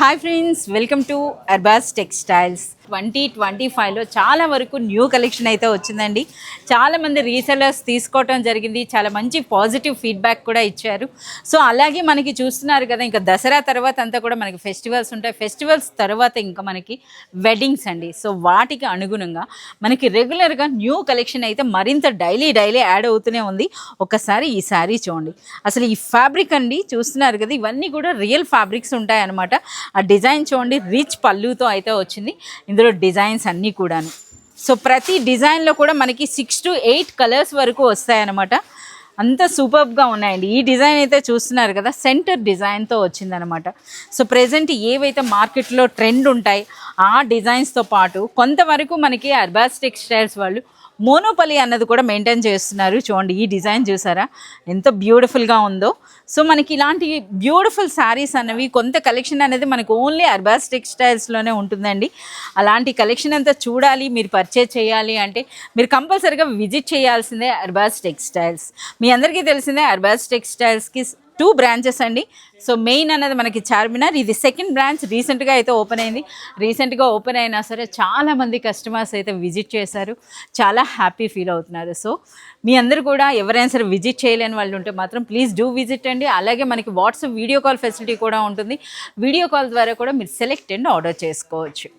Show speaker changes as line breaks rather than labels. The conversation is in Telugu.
Hi friends, welcome to Arbaz textiles. 2025లో చాలా వరకు న్యూ కలెక్షన్ అయితే వచ్చిందండి. చాలామంది రీసెలర్స్ తీసుకోవటం జరిగింది. చాలా మంచి పాజిటివ్ ఫీడ్బ్యాక్ కూడా ఇచ్చారు. సో అలాగే మనకి చూస్తున్నారు కదా, ఇంకా దసరా తర్వాత అంతా కూడా మనకి ఫెస్టివల్స్ ఉంటాయి. ఫెస్టివల్స్ తర్వాత ఇంకా మనకి వెడ్డింగ్స్ అండి. సో వాటికి అనుగుణంగా మనకి రెగ్యులర్గా న్యూ కలెక్షన్ అయితే మరింత డైలీ యాడ్ అవుతూనే ఉంది. ఒకసారి ఈ శారీ చూడండి. అసలు ఈ ఫ్యాబ్రిక్ అండి చూస్తున్నారు కదా, ఇవన్నీ కూడా రియల్ ఫ్యాబ్రిక్స్ ఉంటాయన్నమాట. ఆ డిజైన్ చూడండి, రిచ్ పళ్ళుతో అయితే వచ్చింది. ఇందులో డిజైన్స్ అన్నీ కూడాను. సో ప్రతి డిజైన్లో కూడా మనకి 6 to 8 కలర్స్ వరకు వస్తాయన్నమాట. అంత సూపర్గా ఉన్నాయండి. ఈ డిజైన్ అయితే చూస్తున్నారు కదా, సెంటర్ డిజైన్తో వచ్చిందనమాట. సో ప్రెజెంట్ ఏవైతే మార్కెట్లో ట్రెండ్ ఉంటాయి ఆ డిజైన్స్తో పాటు కొంతవరకు మనకి అర్బాస్ టెక్స్టైల్స్ వాళ్ళు మోనోపలి అన్నది కూడా మెయింటైన్ చేస్తున్నారు. చూడండి, ఈ డిజైన్ చూసారా ఎంత బ్యూటిఫుల్గా ఉందో. సో మనకి ఇలాంటి బ్యూటిఫుల్ శారీస్ అన్నవి కొంత కలెక్షన్ అనేది మనకు ఓన్లీ అర్బాస్ టెక్స్టైల్స్లోనే ఉంటుందండి. అలాంటి కలెక్షన్ అంతా చూడాలి, మీరు పర్చేజ్ చేయాలి అంటే మీరు కంపల్సరీగా విజిట్ చేయాల్సిందే అర్బాస్ టెక్స్టైల్స్. మీ అందరికీ తెలిసిందే అర్బాస్ టెక్స్టైల్స్కి 2 బ్రాంచెస్ అండి. సో మెయిన్ అనేది మనకి చార్మినార్, ఇది సెకండ్ బ్రాంచ్ రీసెంట్గా అయితే ఓపెన్ అయింది. రీసెంట్గా ఓపెన్ అయినా సరే చాలామంది కస్టమర్స్ అయితే విజిట్ చేశారు, చాలా హ్యాపీ ఫీల్ అవుతున్నారు. సో మీ అందరూ కూడా ఎవరైనా సరే విజిట్ చేయలేని వాళ్ళు ఉంటే మాత్రం ప్లీజ్ డూ విజిట్ అండి. అలాగే మనకి వాట్సాప్ వీడియో కాల్ ఫెసిలిటీ కూడా ఉంటుంది. వీడియో కాల్ ద్వారా కూడా మీరు సెలెక్ట్ అండ్ ఆర్డర్ చేసుకోవచ్చు.